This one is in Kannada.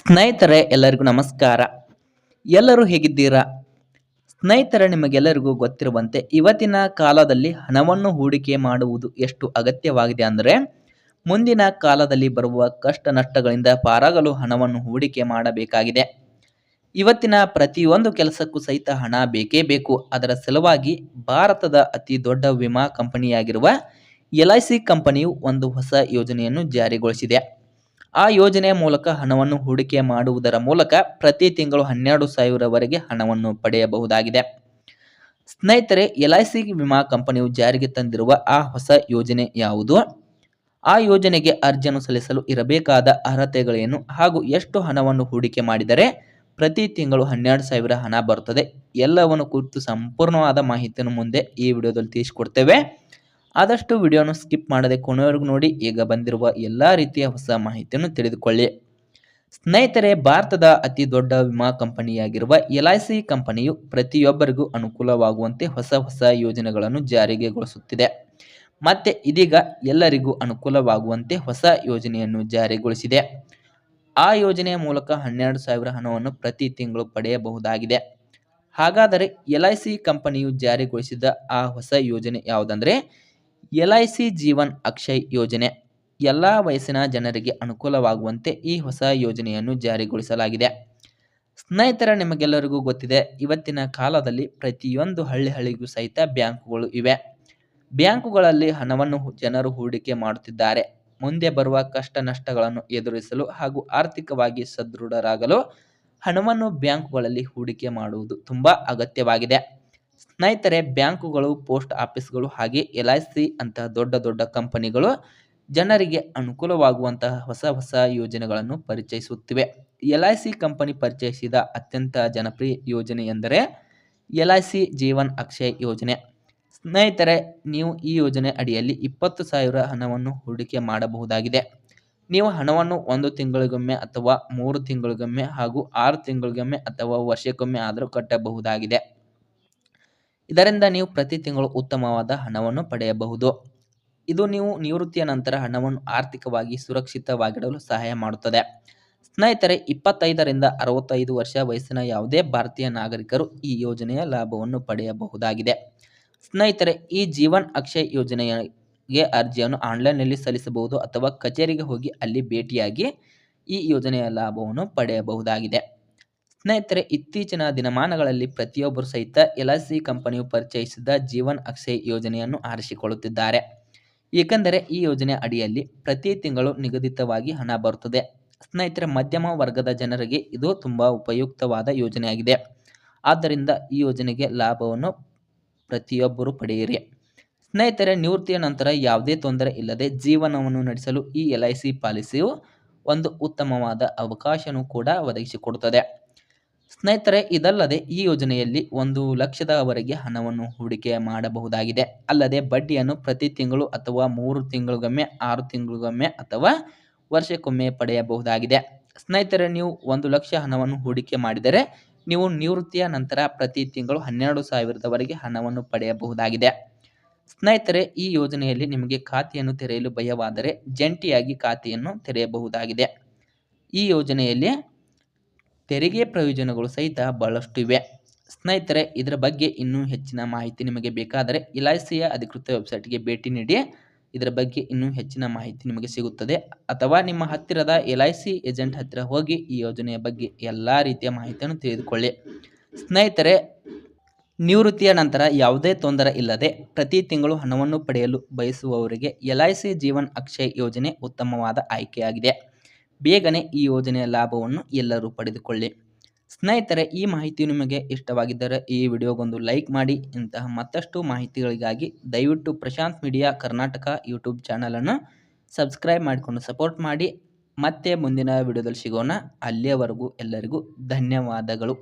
ಸ್ನೇಹಿತರೆ ಎಲ್ಲರಿಗೂ ನಮಸ್ಕಾರ. ಎಲ್ಲರೂ ಹೇಗಿದ್ದೀರಾ? ಸ್ನೇಹಿತರೆ, ನಿಮಗೆಲ್ಲರಿಗೂ ಗೊತ್ತಿರುವಂತೆ ಇವತ್ತಿನ ಕಾಲದಲ್ಲಿ ಹಣವನ್ನು ಹೂಡಿಕೆ ಮಾಡುವುದು ಎಷ್ಟು ಅಗತ್ಯವಾಗಿದೆ ಅಂದರೆ, ಮುಂದಿನ ಕಾಲದಲ್ಲಿ ಬರುವ ಕಷ್ಟ ನಷ್ಟಗಳಿಂದ ಪಾರಾಗಲು ಹಣವನ್ನು ಹೂಡಿಕೆ ಮಾಡಬೇಕಾಗಿದೆ. ಇವತ್ತಿನ ಪ್ರತಿಯೊಂದು ಕೆಲಸಕ್ಕೂ ಸಹಿತ ಹಣ ಬೇಕೇ ಬೇಕು. ಅದರ ಸಲುವಾಗಿ ಭಾರತದ ಅತಿ ದೊಡ್ಡ ವಿಮಾ ಕಂಪನಿಯಾಗಿರುವ LIC ಕಂಪನಿಯು ಒಂದು ಹೊಸ ಯೋಜನೆಯನ್ನು ಜಾರಿಗೊಳಿಸಿದೆ. ಆ ಯೋಜನೆಯ ಮೂಲಕ ಹಣವನ್ನು ಹೂಡಿಕೆ ಮಾಡುವುದರ ಮೂಲಕ ಪ್ರತಿ ತಿಂಗಳು 12,000ವರೆಗೆ ಹಣವನ್ನು ಪಡೆಯಬಹುದಾಗಿದೆ. ಸ್ನೇಹಿತರೆ, LIC ವಿಮಾ ಕಂಪನಿಯು ಜಾರಿಗೆ ತಂದಿರುವ ಆ ಹೊಸ ಯೋಜನೆ ಯಾವುದು? ಆ ಯೋಜನೆಗೆ ಅರ್ಜಿಯನ್ನು ಸಲ್ಲಿಸಲು ಇರಬೇಕಾದ ಅರ್ಹತೆಗಳೇನು ಹಾಗೂ ಎಷ್ಟು ಹಣವನ್ನು ಹೂಡಿಕೆ ಮಾಡಿದರೆ ಪ್ರತಿ ತಿಂಗಳು 12,000 ಹಣ ಬರುತ್ತದೆ? ಎಲ್ಲವನ್ನು ಕುರಿತು ಸಂಪೂರ್ಣವಾದ ಮಾಹಿತಿಯನ್ನು ಮುಂದೆ ಈ ವಿಡಿಯೋದಲ್ಲಿ ತಿಳಿಸಿಕೊಡ್ತೇವೆ. ಆದಷ್ಟು ವಿಡಿಯೋನು ಸ್ಕಿಪ್ ಮಾಡದೆ ಕೊನೆಯವರೆಗೂ ನೋಡಿ. ಈಗ ಬಂದಿರುವ ಎಲ್ಲ ರೀತಿಯ ಹೊಸ ಮಾಹಿತಿಯನ್ನು ತಿಳಿದುಕೊಳ್ಳಿ. ಸ್ನೇಹಿತರೆ, ಭಾರತದ ಅತಿ ದೊಡ್ಡ ವಿಮಾ ಕಂಪನಿಯಾಗಿರುವ LIC ಕಂಪನಿಯು ಪ್ರತಿಯೊಬ್ಬರಿಗೂ ಅನುಕೂಲವಾಗುವಂತೆ ಹೊಸ ಯೋಜನೆಗಳನ್ನು ಜಾರಿಗೊಳಿಸುತ್ತಿದೆ. ಮತ್ತೆ ಇದೀಗ ಎಲ್ಲರಿಗೂ ಅನುಕೂಲವಾಗುವಂತೆ ಹೊಸ ಯೋಜನೆಯನ್ನು ಜಾರಿಗೊಳಿಸಿದೆ. ಆ ಯೋಜನೆಯ ಮೂಲಕ 12,000 ಹಣವನ್ನು ಪ್ರತಿ ತಿಂಗಳು ಪಡೆಯಬಹುದಾಗಿದೆ. ಹಾಗಾದರೆ LIC ಕಂಪನಿಯು ಜಾರಿಗೊಳಿಸಿದ ಆ ಹೊಸ ಯೋಜನೆ ಯಾವುದಂದ್ರೆ LIC ಜೀವನ್ ಅಕ್ಷಯ್ ಯೋಜನೆ. ಎಲ್ಲ ವಯಸ್ಸಿನ ಜನರಿಗೆ ಅನುಕೂಲವಾಗುವಂತೆ ಈ ಹೊಸ ಯೋಜನೆಯನ್ನು ಜಾರಿಗೊಳಿಸಲಾಗಿದೆ. ಸ್ನೇಹಿತರ, ನಿಮಗೆಲ್ಲರಿಗೂ ಗೊತ್ತಿದೆ, ಇವತ್ತಿನ ಕಾಲದಲ್ಲಿ ಪ್ರತಿಯೊಂದು ಹಳ್ಳಿಗೂ ಸಹಿತ ಬ್ಯಾಂಕುಗಳು ಇವೆ. ಬ್ಯಾಂಕುಗಳಲ್ಲಿ ಹಣವನ್ನು ಜನರು ಹೂಡಿಕೆ ಮಾಡುತ್ತಿದ್ದಾರೆ. ಮುಂದೆ ಬರುವ ಕಷ್ಟ ನಷ್ಟಗಳನ್ನು ಎದುರಿಸಲು ಹಾಗೂ ಆರ್ಥಿಕವಾಗಿ ಸದೃಢರಾಗಲು ಹಣವನ್ನು ಬ್ಯಾಂಕುಗಳಲ್ಲಿ ಹೂಡಿಕೆ ಮಾಡುವುದು ತುಂಬಾ ಅಗತ್ಯವಾಗಿದೆ. ಸ್ನೇಹಿತರೆ, ಬ್ಯಾಂಕುಗಳು, ಪೋಸ್ಟ್ ಆಫೀಸ್ಗಳು ಹಾಗೆ LIC ಅಂತಹ ದೊಡ್ಡ ಕಂಪನಿಗಳು ಜನರಿಗೆ ಅನುಕೂಲವಾಗುವಂತಹ ಹೊಸ ಯೋಜನೆಗಳನ್ನು ಪರಿಚಯಿಸುತ್ತಿವೆ. LIC ಕಂಪನಿ ಪರಿಚಯಿಸಿದ ಅತ್ಯಂತ ಜನಪ್ರಿಯ ಯೋಜನೆ ಎಂದರೆ LIC ಜೀವನ್ ಅಕ್ಷಯ್ ಯೋಜನೆ. ಸ್ನೇಹಿತರೆ, ನೀವು ಈ ಯೋಜನೆ ಅಡಿಯಲ್ಲಿ 20,000 ಹಣವನ್ನು ಹೂಡಿಕೆ ಮಾಡಬಹುದಾಗಿದೆ. ನೀವು ಹಣವನ್ನು 1 ತಿಂಗಳಿಗೊಮ್ಮೆ ಅಥವಾ 3 ತಿಂಗಳಿಗೊಮ್ಮೆ ಹಾಗೂ 6 ತಿಂಗಳಿಗೊಮ್ಮೆ ಅಥವಾ ವರ್ಷಕ್ಕೊಮ್ಮೆ ಆದರೂ ಕಟ್ಟಬಹುದಾಗಿದೆ. ಇದರಿಂದ ನೀವು ಪ್ರತಿ ತಿಂಗಳು ಉತ್ತಮವಾದ ಹಣವನ್ನು ಪಡೆಯಬಹುದು. ಇದು ನೀವು ನಿವೃತ್ತಿಯ ನಂತರ ಹಣವನ್ನು ಆರ್ಥಿಕವಾಗಿ ಸುರಕ್ಷಿತವಾಗಿಡಲು ಸಹಾಯ ಮಾಡುತ್ತದೆ. ಸ್ನೇಹಿತರೆ, 25ರಿಂದ 65 ವರ್ಷ ವಯಸ್ಸಿನ ಯಾವುದೇ ಭಾರತೀಯ ನಾಗರಿಕರು ಈ ಯೋಜನೆಯ ಲಾಭವನ್ನು ಪಡೆಯಬಹುದಾಗಿದೆ. ಸ್ನೇಹಿತರೆ, ಈ ಜೀವನ್ ಅಕ್ಷಯ್ ಯೋಜನೆಗೆ ಅರ್ಜಿಯನ್ನು ಆನ್ಲೈನ್ನಲ್ಲಿ ಸಲ್ಲಿಸಬಹುದು ಅಥವಾ ಕಚೇರಿಗೆ ಹೋಗಿ ಅಲ್ಲಿ ಭೇಟಿಯಾಗಿ ಈ ಯೋಜನೆಯ ಲಾಭವನ್ನು ಪಡೆಯಬಹುದಾಗಿದೆ. ಸ್ನೇಹಿತರೆ, ಇತ್ತೀಚಿನ ದಿನಮಾನಗಳಲ್ಲಿ ಪ್ರತಿಯೊಬ್ಬರು ಸಹಿತ LIC ಕಂಪನಿಯು ಪರಿಚಯಿಸಿದ ಜೀವನ್ ಅಕ್ಷಯ್ ಯೋಜನೆಯನ್ನು ಆರಿಸಿಕೊಳ್ಳುತ್ತಿದ್ದಾರೆ. ಏಕೆಂದರೆ ಈ ಯೋಜನೆ ಅಡಿಯಲ್ಲಿ ಪ್ರತಿ ತಿಂಗಳು ನಿಗದಿತವಾಗಿ ಹಣ ಬರುತ್ತದೆ. ಸ್ನೇಹಿತರೆ, ಮಧ್ಯಮ ವರ್ಗದ ಜನರಿಗೆ ಇದು ತುಂಬಾ ಉಪಯುಕ್ತವಾದ ಯೋಜನೆಯಾಗಿದೆ. ಆದ್ದರಿಂದ ಈ ಯೋಜನೆಗೆ ಲಾಭವನ್ನು ಪ್ರತಿಯೊಬ್ಬರು ಪಡೆಯಿರಿ. ಸ್ನೇಹಿತರೆ, ನಿವೃತ್ತಿಯ ನಂತರ ಯಾವುದೇ ತೊಂದರೆ ಇಲ್ಲದೆ ಜೀವನವನ್ನು ನಡೆಸಲು ಈ LIC ಪಾಲಿಸಿಯು ಒಂದು ಉತ್ತಮವಾದ ಅವಕಾಶವನ್ನು ಕೂಡ ಒದಗಿಸಿಕೊಡುತ್ತದೆ. ಸ್ನೇಹಿತರೆ, ಇದಲ್ಲದೆ ಈ ಯೋಜನೆಯಲ್ಲಿ 1 ಲಕ್ಷದವರೆಗೆ ಹಣವನ್ನು ಹೂಡಿಕೆ ಮಾಡಬಹುದಾಗಿದೆ. ಅಲ್ಲದೆ ಬಡ್ಡಿಯನ್ನು ಪ್ರತಿ ತಿಂಗಳು ಅಥವಾ 3 ತಿಂಗಳಿಗೊಮ್ಮೆ, 6 ತಿಂಗಳಿಗೊಮ್ಮೆ ಅಥವಾ ವರ್ಷಕ್ಕೊಮ್ಮೆ ಪಡೆಯಬಹುದಾಗಿದೆ. ಸ್ನೇಹಿತರೆ, ನೀವು 1 ಲಕ್ಷ ಹಣವನ್ನು ಹೂಡಿಕೆ ಮಾಡಿದರೆ ನೀವು ನಿವೃತ್ತಿಯ ನಂತರ ಪ್ರತಿ ತಿಂಗಳು 12,000ವರೆಗೆ ಹಣವನ್ನು ಪಡೆಯಬಹುದಾಗಿದೆ. ಸ್ನೇಹಿತರೆ, ಈ ಯೋಜನೆಯಲ್ಲಿ ನಿಮಗೆ ಖಾತೆಯನ್ನು ತೆರೆಯಲು ಭಯವಾದರೆ ಜಂಟಿಯಾಗಿ ಖಾತೆಯನ್ನು ತೆರೆಯಬಹುದಾಗಿದೆ. ಈ ಯೋಜನೆಯಲ್ಲಿ ತೆರಿಗೆ ಪ್ರಯೋಜನಗಳು ಸಹಿತ ಬಹಳಷ್ಟು ಇವೆ. ಸ್ನೇಹಿತರೆ, ಇದರ ಬಗ್ಗೆ ಇನ್ನೂ ಹೆಚ್ಚಿನ ಮಾಹಿತಿ ನಿಮಗೆ ಬೇಕಾದರೆ LICಯ ಅಧಿಕೃತ ವೆಬ್ಸೈಟ್ಗೆ ಭೇಟಿ ನೀಡಿ. ಇದರ ಬಗ್ಗೆ ಇನ್ನೂ ಹೆಚ್ಚಿನ ಮಾಹಿತಿ ನಿಮಗೆ ಸಿಗುತ್ತದೆ. ಅಥವಾ ನಿಮ್ಮ ಹತ್ತಿರದ LIC ಏಜೆಂಟ್ ಹತ್ತಿರ ಹೋಗಿ ಈ ಯೋಜನೆಯ ಬಗ್ಗೆ ಎಲ್ಲ ರೀತಿಯ ಮಾಹಿತಿಯನ್ನು ತಿಳಿದುಕೊಳ್ಳಿ. ಸ್ನೇಹಿತರೆ, ನಿವೃತ್ತಿಯ ನಂತರ ಯಾವುದೇ ತೊಂದರೆ ಇಲ್ಲದೆ ಪ್ರತಿ ತಿಂಗಳು ಹಣವನ್ನು ಪಡೆಯಲು ಬಯಸುವವರಿಗೆ LIC ಜೀವನ್ ಅಕ್ಷಯ್ ಯೋಜನೆ ಉತ್ತಮವಾದ ಆಯ್ಕೆಯಾಗಿದೆ. ಬೇಗನೆ ಈ ಯೋಜನೆಯ ಲಾಭವನ್ನು ಎಲ್ಲರೂ ಪಡೆದುಕೊಳ್ಳಿ. ಸ್ನೇಹಿತರೆ, ಈ ಮಾಹಿತಿ ನಿಮಗೆ ಇಷ್ಟವಾಗಿದ್ದರೆ ಈ ವಿಡಿಯೋಗೊಂದು ಲೈಕ್ ಮಾಡಿ. ಇಂತಹ ಮತ್ತಷ್ಟು ಮಾಹಿತಿಗಳಿಗಾಗಿ ದಯವಿಟ್ಟು ಪ್ರಶಾಂತ್ ಮೀಡಿಯಾ ಕರ್ನಾಟಕ ಯೂಟ್ಯೂಬ್ ಚಾನಲನ್ನು ಸಬ್ಸ್ಕ್ರೈಬ್ ಮಾಡಿಕೊಂಡು ಸಪೋರ್ಟ್ ಮಾಡಿ. ಮತ್ತೆ ಮುಂದಿನ ವಿಡಿಯೋದಲ್ಲಿ ಸಿಗೋಣ. ಅಲ್ಲಿಯವರೆಗೂ ಎಲ್ಲರಿಗೂ ಧನ್ಯವಾದಗಳು.